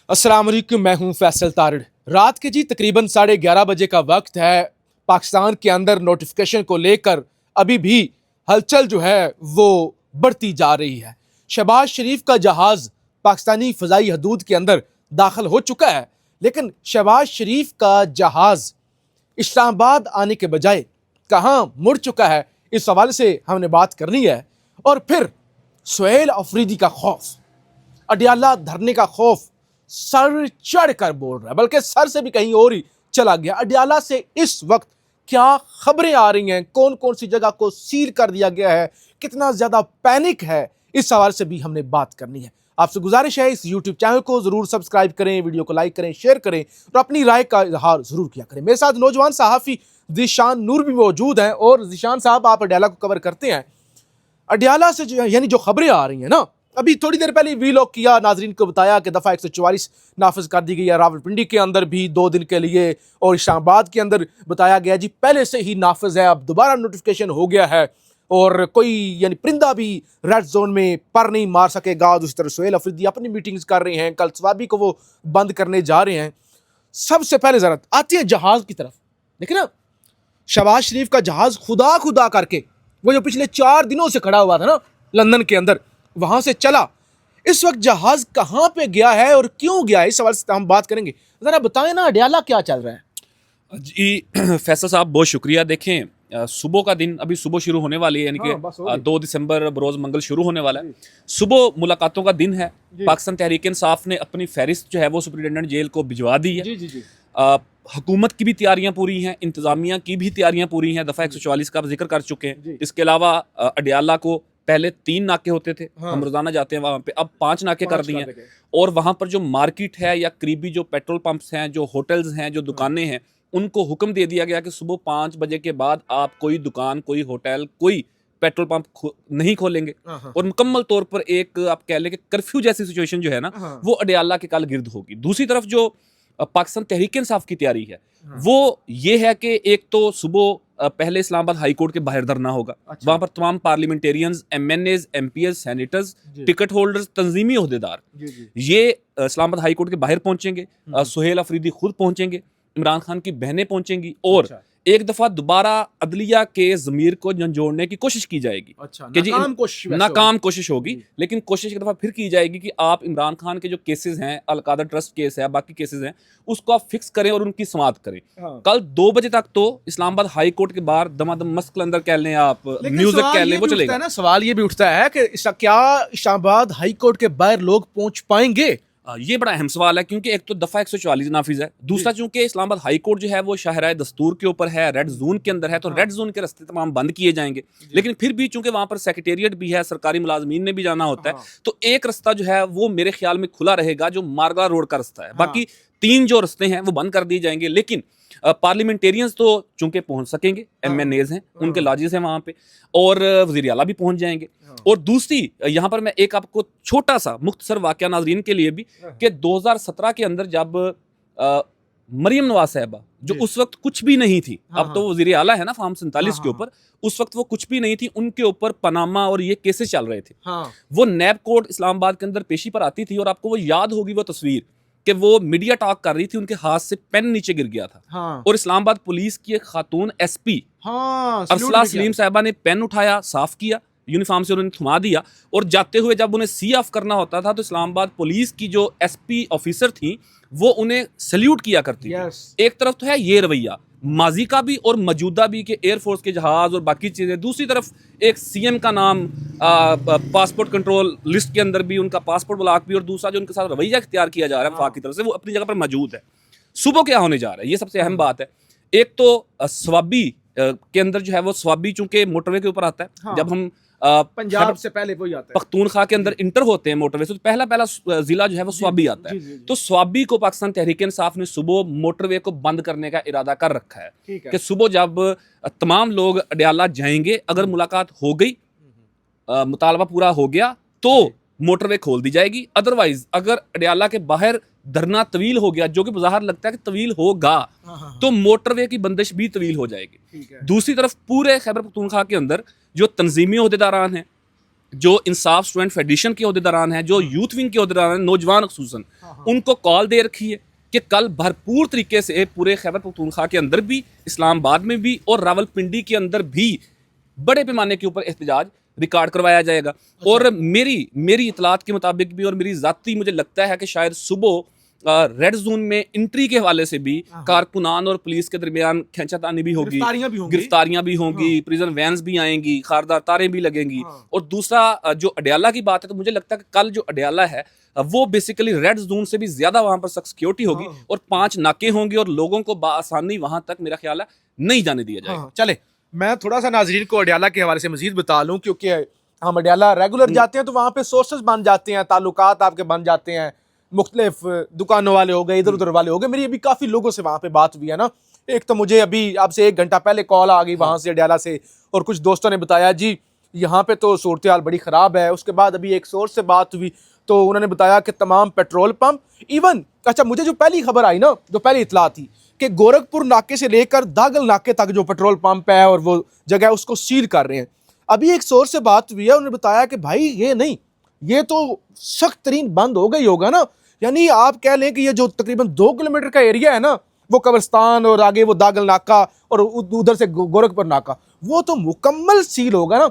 अस्सलाम वालेकुम, मैं हूं फैसल तारड़। रात के जी तकरीबन 11:30 बजे का वक्त है। पाकिस्तान के अंदर नोटिफिकेशन को लेकर अभी भी हलचल जो है वो बढ़ती जा रही है। शहबाज शरीफ का जहाज पाकिस्तानी फ़ज़ाई हदूद के अंदर दाखिल हो चुका है, लेकिन शहबाज शरीफ का जहाज इस्लामाबाद आने के बजाय कहाँ मुड़ चुका है, इस हवाले से हमने बात करनी है। और फिर सुहेल अफरीदी का खौफ, अडियाला धरने का खौफ सर चढ़ कर बोल रहा है, बल्कि सर से भी कहीं और ही चला गया। अडियाला से इस वक्त क्या खबरें आ रही हैं, कौन कौन सी जगह को सील कर दिया गया है, कितना ज्यादा पैनिक है, इस सवाल से भी हमने बात करनी है। आपसे गुजारिश है इस यूट्यूब चैनल को जरूर सब्सक्राइब करें, वीडियो को लाइक करें, शेयर करें और अपनी राय का इजहार जरूर किया करें। मेरे साथ नौजवान सहाफ़ी ज़ीशान नूर भी मौजूद हैं। और ज़ीशान साहब, आप अडियाला को कवर करते हैं। अडियाला से जो यानी जो खबरें आ रही हैं ना, अभी थोड़ी देर पहले वीलॉग किया, नाजरीन को बताया कि दफ़ा 144 नाफिज कर दी गई है। रावलपिंडी के अंदर भी 2 दिन के लिए और इस्लामाबाद के अंदर बताया गया जी पहले से ही नाफिज है, अब दोबारा नोटिफिकेशन हो गया है और कोई यानी परिंदा भी रेड जोन में पर नहीं मार सकेगा। दूसरी तरफ सुहेल अफरीदी अपनी मीटिंग्स कर रहे हैं, कल स्वाबी को वो बंद करने जा रहे हैं। सबसे पहले ज़रा आते हैं जहाज़ की तरफ। देखिए ना, शहबाज शरीफ का जहाज़ खुदा खुदा करके वो जो पिछले 4 दिनों से खड़ा हुआ था ना लंदन के अंदर, वहां से चला। इस वक्त जहाज कहां पे गया है और क्यों गया है, इस सवाल से हम बात करेंगे। जरा बताएं ना, अडियाला क्या चल रहा है जी। फैसल साहब बहुत शुक्रिया। देखें, सुबह का दिन अभी सुबह शुरू होने वाली है, यानी कि 2 दिसंबर बरोज़ मंगल शुरू होने वाला है। सुबह मुलाकातों का दिन है। पाकिस्तान तहरीक इंसाफ ने अपनी फहरिस्त जो है वो सुपरिटेंडेंट जेल को भिजवा दी है। हुकूमत की भी तैयारियां पूरी हैं, इंतज़ामिया की भी तैयारियां पूरी हैं। दफ़ा 144 का आप जिक्र कर चुके हैं। इसके अलावा अडियाला को पहले 3 नाके होते थे, हम रोजाना जाते हैं वहाँ पे, अब 5 नाके कर दिए हैं। और वहाँ पर जो मार्केट है या करीबी जो पेट्रोल पंप्स हैं, जो होटल्स हैं, जो दुकानें हैं, उनको हुक्म दे दिया गया कि सुबह 5 बजे के बाद आप कोई दुकान, कोई होटल, कोई पेट्रोल पंप नहीं खोलेंगे। और मुकम्मल तौर पर एक आप कह लें कि कर्फ्यू जैसी सिचुएशन जो है ना, वो अडियाला के कल गिर्द होगी। दूसरी तरफ जो पाकिस्तान तहरीक इंसाफ की तैयारी है वो ये है कि एक तो सुबह पहले इस्लामाबाद हाई कोर्ट के बाहर धरना होगा। वहां पर तमाम parliamentarians, MNAs, MPs, senators, ticket holders, तंजीमी ओहदेदार ये इस्लामाबाद हाई कोर्ट के बाहर पहुंचेंगे। सुहेल अफरीदी खुद पहुंचेंगे, इमरान खान की बहनें पहुंचेंगी और एक दफा दोबारा अदलिया के ज़मीर को झंझोड़ने की कोशिश की जाएगी। कि जी नाकाम कोशिश होगी, लेकिन कोशिश एक दफा फिर की जाएगी कि आप इमरान खान के जो केसेस हैं, अलकादा ट्रस्ट केस है, बाकी केसेस हैं, उसको आप फिक्स करें और उनकी समाअत करें। कल 2 बजे तक तो इस्लामाबाद हाई कोर्ट के बाहर दमादम मस्क के अंदर कह लें, आप म्यूजिक कह लें, वो चलेगा ना। सवाल ये भी उठता है कि क्या इस्लामाबाद हाई कोर्ट के बाहर लोग पहुंच पाएंगे? ये बड़ा अहम सवाल है, क्योंकि एक तो दफ़ा 144 नाफिज है, दूसरा चूंकि इस्लामाबाद हाई कोर्ट जो है वो शाहराए दस्तूर के ऊपर है, रेड जोन के अंदर है, तो रेड जोन के रास्ते तमाम बंद किए जाएंगे। लेकिन फिर भी चूंकि वहां पर सेक्रेटेरिएट भी है, सरकारी मुलाजमीन ने भी जाना होता है, तो एक रास्ता जो है वो मेरे ख्याल में खुला रहेगा, जो मारगला रोड का रास्ता है। बाकी 3 जो रास्ते हैं वो बंद कर दिए जाएंगे। लेकिन पार्लियामेंटेरियंस तो चूंकि पहुंच सकेंगे, MNAs हैं, उनके लॉजेस हैं वहां पे, और वज़ीर आला भी पहुंच जाएंगे। और दूसरी यहाँ पर मैं एक आपको छोटा सा मुख्तसर वाकया नाजरीन के लिए भी, कि 2017 के अंदर जब मरियम नवाज साहबा, जो उस वक्त कुछ भी नहीं थी, अब तो वज़ीर आला है ना फार्म 47 के ऊपर, उस वक्त वो कुछ भी नहीं थी, उनके ऊपर पनामा और ये केसेस चल रहे थे। वो नैब कोर्ट इस्लामाबाद के अंदर पेशी पर आती थी, और आपको वो याद होगी वो तस्वीर कि वो मीडिया टॉक कर रही थी, उनके हाथ से पेन नीचे गिर गया था। और इस्लामाबाद पुलिस की एक खातून SP अरसला सलीम साहबा ने पेन उठाया, साफ किया, यूनिफॉर्म से उन्होंने थमा दिया, और जाते हुए जब उन्हें सी ऑफ करना होता था तो इस्लामाबाद पुलिस की जो SP ऑफिसर थी वो उन्हें सल्यूट किया करती थी। एक तरफ तो है ये रवैया माजी का भी और मौजूदा भी, कि एयरफोर्स के जहाज और बाकी चीज़ें। दूसरी तरफ एक CM का नाम पासपोर्ट कंट्रोल लिस्ट के अंदर भी, उनका पासपोर्ट ब्लॉक भी, और दूसरा जो उनके साथ रवैया इख्तियार किया जा रहा है वफाक की तरफ से, वो अपनी जगह पर मौजूद है। सुबह क्या होने जा रहा है, ये सबसे अहम बात है। एक तो स्वाबी के अंदर जो है वो, स्वाबी चूंकि मोटरवे के ऊपर आता है, जब हम पंजाब से पहले वही आता है, पख्तूनख्वा के अंदर इंटर होते हैं मोटरवे से, तो पहला जिला जो है वो स्वाबी आता है। तो स्वाबी को पाकिस्तान तहरीक इंसाफ ने सुबह मोटरवे को बंद करने का इरादा कर रखा है कि सुबह जब तमाम लोग अडियाला जाएंगे, अगर मुलाकात हो गई, मुतालबा पूरा हो गया, तो मोटरवे खोल दी जाएगी। अदरवाइज अगर अडियाला के बाहर धरना तवील हो गया, जो कि बाहर लगता है कि तवील होगा, तो मोटरवे की बंदिश भी तवील हो जाएगी। दूसरी तरफ पूरे खैबर पख्तूनख्वा के अंदर जो तंजीमी ओहदेदारान हैं, जो इंसाफ स्टूडेंट फेडरेशन के अहदेदारान हैं, जो यूथ विंग के अहदेदारान हैं, नौजवान खुसूसन, उनको कॉल दे रखी है कि कल भरपूर तरीके से पूरे खैबर पख्तूनख्वा के अंदर भी, इस्लामाबाद में भी और रावलपिंडी के अंदर भी बड़े पैमाने के ऊपर एहतजाज रिकॉर्ड करवाया जाएगा। और मेरी इतलात के मुताबिक भी और मेरी ज़ाती मुझे लगता है कि शायद सुबह रेड जोन में एंट्री के हवाले से भी कारकुनान और पुलिस के दरमियान खींचातानी भी होगी, गिरफ्तारियां भी होंगी, प्रिजन वैन्स भी आएंगी, खारदार तारें भी लगेंगी। और दूसरा जो अडयाला की बात है, तो मुझे लगता है कि कल जो अडयाला है वो बेसिकली रेड जोन से भी ज्यादा वहां पर सख्त सिक्योरिटी होगी और 5 नाके होंगे और लोगों को बासानी वहां तक मेरा ख्याल है नहीं जाने दिया जाएगा। चले, मैं थोड़ा सा नाजरीन को अडयाला के हवाले से मजीद बता लूँ, क्योंकि हम अडयाला रेगुलर जाते हैं तो वहाँ पे सोर्सेज बन जाते हैं, ताल्लुकात आपके बन जाते हैं, मुख्तलिफ दुकानों वाले हो गए, इधर उधर वाले हो गए। मेरी अभी काफ़ी लोगों से वहाँ पे बात हुई है ना। एक तो मुझे अभी आपसे 1 घंटा पहले कॉल आ गई वहाँ से अडयाला से, और कुछ दोस्तों ने बताया जी यहाँ पे तो सूरत हाल बड़ी ख़राब है। उसके बाद अभी एक सोर्स से बात हुई तो उन्होंने बताया कि तमाम पेट्रोल पंप इवन, अच्छा मुझे जो पहली खबर आई ना, जो पहली इतला थी कि गोरखपुर नाके से लेकर दागल नाके तक जो पेट्रोल पंप है और वो जगह है उसको सील कर रहे हैं। अभी एक सोर्स से बात हुई है, उन्होंने बताया कि भाई ये नहीं, ये तो सख्त तरीन बंद हो गई होगा ना। यानी आप कह लें कि ये जो तकरीबन 2 किलोमीटर का एरिया है ना, वो कब्रिस्तान और आगे वो दागल नाका और उधर से गोरखपुर नाका, वो तो मुकम्मल सील होगा ना।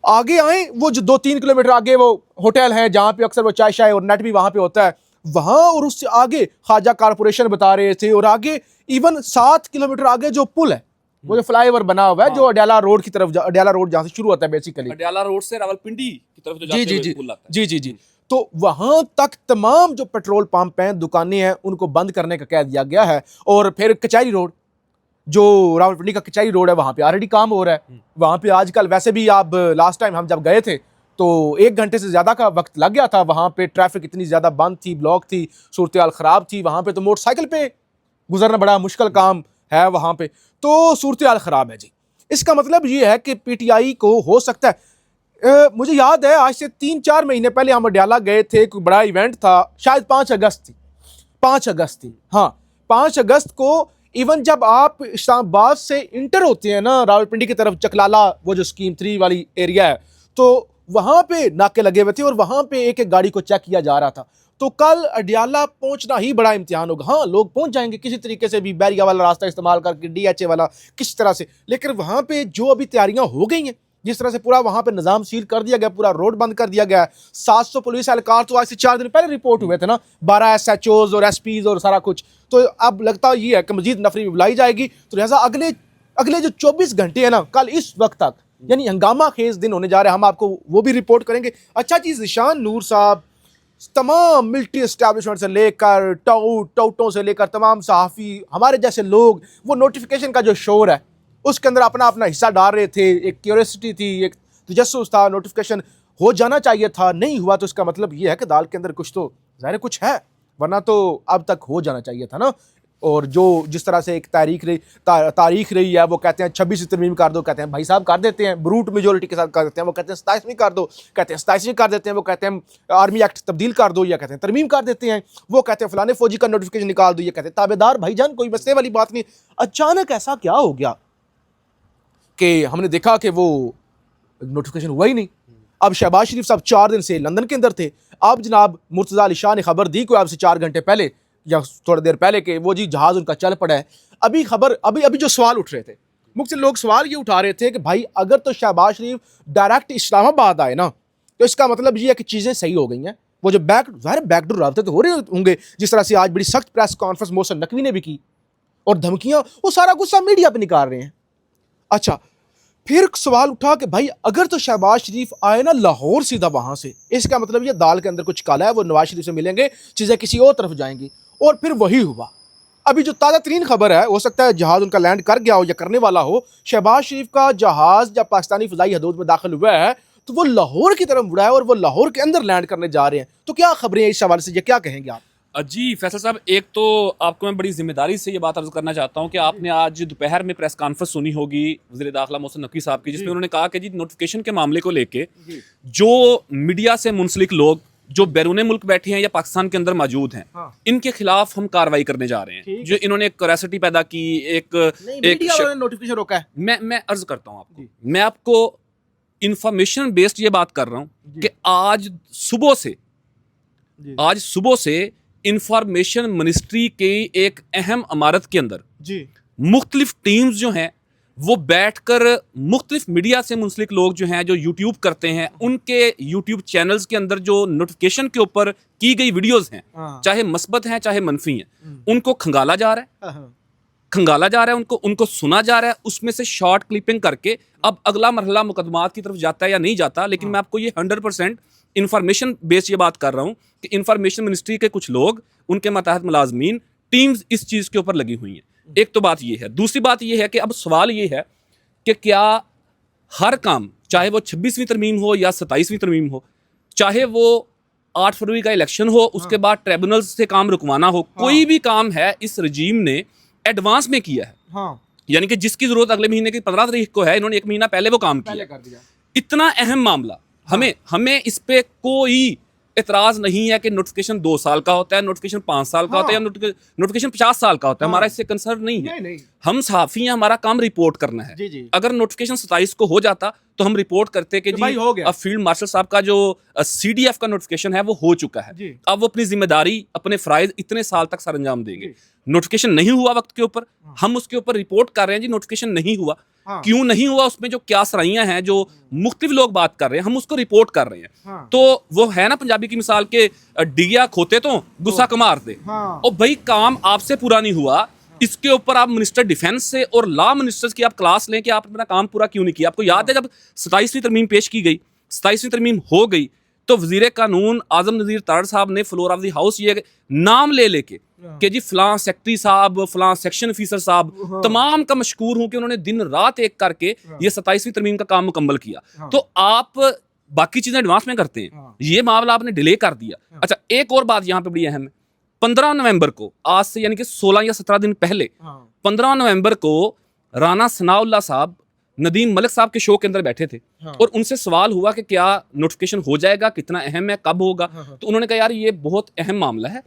आगे आए वो जो 2-3 किलोमीटर आगे वो होटल है जहाँ पे अक्सर वो चाय शाय और नेट भी वहाँ पे होता है, वहाँ और उससे आगे ख्वाजा कारपोरेशन बता रहे थे, और आगे इवन 7 किलोमीटर आगे जो पुल है, वो जो फ्लाईओवर बना हुआ है जो अडयाला रोड की तरफ, अडयाला रोड जहाँ से शुरू होता है बेसिकली, अडयाला रोड से रावलपिंडी की तरफ जो जी जाते जी हुए जी पुल आता है। जी जी जी, तो वहां तक तमाम जो पेट्रोल पंप हैं, दुकानें हैं, उनको बंद करने का कह दिया गया है। और फिर कचहरी रोड, जो रावलपिंडी का कचहरी रोड है, वहां पे ऑलरेडी काम हो रहा है। वहां पे आजकल वैसे भी, आप लास्ट टाइम हम जब गए थे तो 1 घंटे से ज़्यादा का वक्त लग गया था। वहाँ पे ट्रैफिक इतनी ज़्यादा बंद थी, ब्लॉक थी, सूरत हाल ख़राब थी। वहाँ पे तो मोटरसाइकिल पे गुजरना बड़ा मुश्किल काम है वहाँ पे, तो सूरत हाल ख़राब है जी। इसका मतलब ये है कि PTI को हो सकता है, मुझे याद है आज से 3-4 महीने पहले हम अडयाला गए थे, कोई बड़ा इवेंट था, शायद 5 अगस्त थी, 5 अगस्त थी, हाँ 5 अगस्त को। इवन जब आप इस्लामाबाद से इंटर होते हैं ना रावलपिंडी की तरफ, चकलाला वो जो स्कीम 3 वाली एरिया है, तो वहाँ पे नाके लगे हुए थे और वहाँ पे एक एक गाड़ी को चेक किया जा रहा था। तो कल अडयाला पहुँचना ही बड़ा इम्तिहान होगा। हाँ, लोग पहुँच जाएंगे किसी तरीके से भी, बैरिया वाला रास्ता इस्तेमाल करके, DHA वाला किस तरह से, लेकिन वहाँ पे जो अभी तैयारियाँ हो गई हैं, जिस तरह से पूरा वहाँ पे निज़ाम सील कर दिया गया, पूरा रोड बंद कर दिया गया है। 700 पुलिस एहलकार तो आज से 4 दिन पहले रिपोर्ट हुए थे ना, 12 SHOs और SPs और सारा कुछ। तो अब लगता ये है कि मजीद नफरी भी बुलाई जाएगी। तो लिहाजा अगले जो 24 घंटे है ना, कल इस वक्त तक, यानी हंगामा खेज दिन होने जा रहे हैं। हम आपको वो भी रिपोर्ट करेंगे। अच्छा चीज़, ज़ीशान नूर साहब तमाम मिलिट्री एस्टैब्लिशमेंट से लेकर टाउटों से लेकर तमाम सहाफ़ी, हमारे जैसे लोग, वो नोटिफिकेशन का जो शोर है उसके अंदर अपना अपना हिस्सा डाल रहे थे। एक क्यूरियोसिटी थी, एक तजस्सुस था, नोटिफिकेशन हो जाना चाहिए था, नहीं हुआ। तो इसका मतलब ये है कि दाल के अंदर कुछ तो ज़ाहिर कुछ है, वरना तो अब तक हो जाना चाहिए था ना। और जो जिस तरह से एक तारीख रही है, वो कहते हैं 26 से तरमीम कर दो, कहते हैं भाई साहब कर देते हैं, ब्रूट मेजोरिटी के साथ कर देते हैं। वो कहते हैं 27वीं कर दो, कहते हैं 27वीं कर देते हैं। वो कहते हैं आर्मी एक्ट तब्दील कर दो, या कहते हैं तरमीम कर देते हैं। वो कहते हैं फलाने फौजी का नोटिफिकेशन निकाल दो, ये कहते हैं ताबेदार भाईजान, कोई मसले वाली बात नहीं। अचानक ऐसा क्या हो गया कि हमने देखा कि वो नोटिफिकेशन हुआ ही नहीं। अब शहबाज शरीफ साहब 4 दिन से लंदन के अंदर थे। अब जनाब मुर्तज़ा अली शाह ने खबर दी कोई आपसे 4 घंटे पहले या थोड़ी देर पहले कि वो जी जहाज़ उनका चल पड़ा है। अभी जो सवाल उठ रहे थे, मुख्तलिफ लोग सवाल ये उठा रहे थे कि भाई अगर तो शहबाज शरीफ डायरेक्ट इस्लामाबाद आए ना, तो इसका मतलब ये है कि चीज़ें सही हो गई हैं। वो जो बैकडोर राब्ते तो हो रहे होंगे, जिस तरह से आज बड़ी सख्त प्रेस कॉन्फ्रेंस मोहसिन नकवी ने भी की, और धमकियाँ, वो सारा गुस्सा मीडिया पर निकाल रहे हैं। अच्छा, फिर सवाल उठा कि भाई अगर तो शहबाज शरीफ आए ना लाहौर सीधा वहाँ से, इसका मतलब ये दाल के अंदर कुछ काला है, वो नवाज शरीफ से मिलेंगे, चीज़ें किसी और तरफ जाएंगी। और फिर वही हुआ। अभी जो ताज़ा तरीन खबर है, हो सकता है जहाज़ उनका लैंड कर गया हो या करने वाला हो। शहबाज शरीफ का जहाज़ जब पाकिस्तानी फ़ज़ाई हदूद में दाखिल हुआ है तो वो लाहौर की तरफ उड़ा है और वो लाहौर के अंदर लैंड करने जा रहे हैं। तो क्या खबरें हैं इस हवाले से, ये क्या कहेंगे आप? जी फैसल साहब, एक तो आपको मैं बड़ी जिम्मेदारी से ये बात अर्ज करना चाहता हूँ कि आपने आज दोपहर में प्रेस कॉन्फ्रेंस सुनी होगी वज़ीर दाखिला मोहसिन नकवी साहब की, जिसमें उन्होंने कहा कि जी नोटिफिकेशन के मामले को लेके जो मीडिया से मुंसलिक लोग जो बैरून मुल्क बैठे हैं या पाकिस्तान के अंदर मौजूद हैं, इनके खिलाफ हम कार्रवाई करने जा रहे हैं। जो इन्होंने एक क्यूरियोसिटी पैदा की, एक नोटिफिकेशन रोका है। मैं अर्ज करता हूँ आपको, मैं आपको इंफॉर्मेशन बेस्ड ये बात कर रहा हूं कि आज सुबह से इंफॉर्मेशन मिनिस्ट्री की एक अहम इमारत के अंदर जी मुख्तलिफ टीम्स जो हैं वो बैठकर मुख्तलिफ मीडिया से मुंसलिक लोग जो हैं, जो यूट्यूब करते हैं, उनके यूट्यूब चैनल्स के अंदर जो नोटिफिकेशन के ऊपर की गई वीडियोस हैं, चाहे मस्बत हैं चाहे मनफी हैं, उनको खंगाला जा रहा है, उनको सुना जा रहा है, उसमें से शॉर्ट क्लिपिंग करके अब अगला मरहला मुकदमात की तरफ जाता है या नहीं जाता। लेकिन मैं आपको ये 100% इंफॉर्मेशन बेस्ड ये बात कर रहा हूँ कि इंफॉर्मेशन मिनिस्ट्री के कुछ लोग, उनके मातहत मुलाजमीन, टीम्स इस चीज़ के ऊपर लगी हुई हैं। एक तो बात ये है। दूसरी बात ये है कि अब सवाल ये है कि क्या हर काम, चाहे वो 26वीं तरमीम हो या 27वीं तरमीम हो, चाहे वो 8 फरवरी का इलेक्शन हो, उसके बाद ट्रिब्यूनल से काम रुकवाना हो, कोई भी काम है इस रजीम ने एडवांस में किया है। यानी कि जिसकी जरूरत अगले महीने की 15 तारीख को है, इन्होंने 1 महीना पहले वो काम किया। इतना अहम मामला, हमें इस पे कोई एतराज नहीं है कि नोटिफिकेशन 2 साल का होता है, नोटिफिकेशन 5 साल का होता है या नोटिफिकेशन 50 साल का होता है। हमारा इससे कंसर्न नहीं है। हम सहाफी हैं, हमारा काम रिपोर्ट करना है। अगर नोटिफिकेशन 27 को हो जाता तो हम रिपोर्ट करते कि जी हो गया। अब फील्ड मार्शल साहब का जो CDF का नोटिफिकेशन है वो हो चुका है, अब वो अपनी जिम्मेदारी, अपने फराइज इतने साल तक सरअंजाम देंगे। नोटिफिकेशन नहीं हुआ वक्त के ऊपर, हम उसके ऊपर रिपोर्ट कर रहे हैं जी नोटिफिकेशन नहीं हुआ। क्यों नहीं हुआ, उसमें जो क्या सराइयां हैं, जो मुख्तलिफ लोग बात कर रहे हैं, हम उसको रिपोर्ट कर रहे हैं। तो वो है ना पंजाबी की मिसाल के डिगिया खोते तो गुस्सा कमार दे। और भाई काम आपसे पूरा नहीं हुआ, इसके ऊपर आप मिनिस्टर डिफेंस से और लॉ मिनिस्टर्स की आप क्लास लें कि आप अपना काम पूरा क्यों नहीं किया। आपको याद है जब 27वीं तरमीम पेश की गई, 27वीं तरमीम हो गई, तो वजीर कानून आजम नज़ीर तारड़ साहब ने फ्लोर ऑफ द हाउस ये नाम ले लेके कि जी फलां सेक्रेटरी साहब, फलां सेक्शन ऑफिसर साहब, तमाम का मशकूर हूं कि उन्होंने दिन रात एक करके ये 27वीं तरमीम का काम मुकम्मल किया। तो आप बाकी चीजें एडवांस में करते हैं, ये मामला आपने डिले कर दिया। अच्छा, एक और बात यहाँ पे बड़ी अहम है। 15 नवंबर को, आज से यानी कि 16 या 17 दिन पहले, 15 नवंबर को राना सनाउल्लाह साहब नदीम मलिक साहब के शो के अंदर बैठे थे और उनसे सवाल हुआ कि क्या नोटिफिकेशन हो जाएगा, कितना अहम है, कब होगा। तो उन्होंने कहा यार ये बहुत अहम मामला है,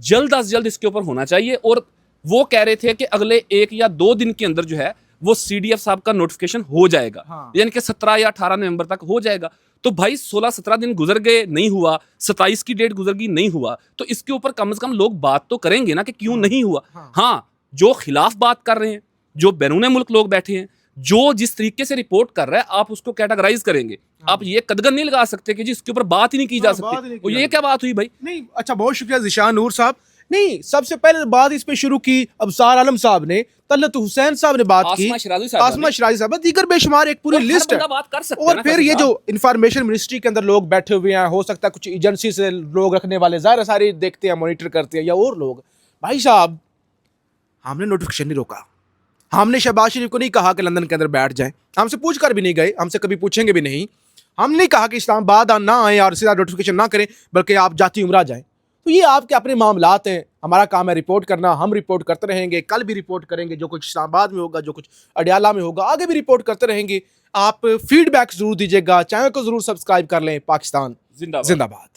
जल्द अज जल्द इसके ऊपर होना चाहिए। और वो कह रहे थे कि अगले 1 या 2 दिन के अंदर जो है वो CDF साहब का नोटिफिकेशन हो जाएगा, यानी कि 17 या 18 नवंबर तक हो जाएगा। तो भाई 16-17 दिन गुजर गए, नहीं हुआ, 27 की डेट गुजर गई, नहीं हुआ। तो इसके ऊपर कम से कम लोग बात तो करेंगे ना कि क्यों नहीं हुआ। हाँ, जो खिलाफ बात कर रहे हैं, जो बैरून मुल्क लोग बैठे हैं, जो जिस तरीके से रिपोर्ट कर रहा है, आप उसको कैटेगराइज करेंगे। आप ये कदगन नहीं लगा सकते कि जी इसके ऊपर बात ही नहीं की जा सकती। और ये क्या बात हुई भाई? नहीं, अच्छा, बहुत शुक्रिया ज़ीशान नूर साहब। नहीं, सबसे पहले बात इस पे शुरू की अबसार आलम साहब ने, तलत हुसैन साहब ने बात की, आसमा शराजी साहब, दीगर बेशुमार एक पूरी लिस्ट है। और फिर ये जो इंफॉर्मेशन मिनिस्ट्री के अंदर लोग बैठे हुए हैं, हो सकता है कुछ एजेंसी से लोग रखने वाले, ज़ाहिर सारी देखते हैं, मॉनिटर करते हैं, या और लोग। भाई साहब, हमने नोटिफिकेशन नहीं रोका, हमने शहबाज शरीफ को नहीं कहा कि लंदन के अंदर बैठ जाएं, हमसे पूछ कर भी नहीं गए, हमसे कभी पूछेंगे भी नहीं। हमने कहा कि इस्लामाबाद ना आए और सीधा नोटिफिकेशन ना करें, बल्कि आप जाती उम्रा जाएं। तो ये आपके अपने मामलात हैं, हमारा काम है रिपोर्ट करना, हम रिपोर्ट करते रहेंगे, कल भी रिपोर्ट करेंगे, जो कुछ इस्लामाबाद में होगा, जो कुछ अडियाला में होगा, आगे भी रिपोर्ट करते रहेंगे। आप फीडबैक जरूर दीजिएगा, चैनल को जरूर सब्सक्राइब कर लें। पाकिस्तान जिंदाबाद।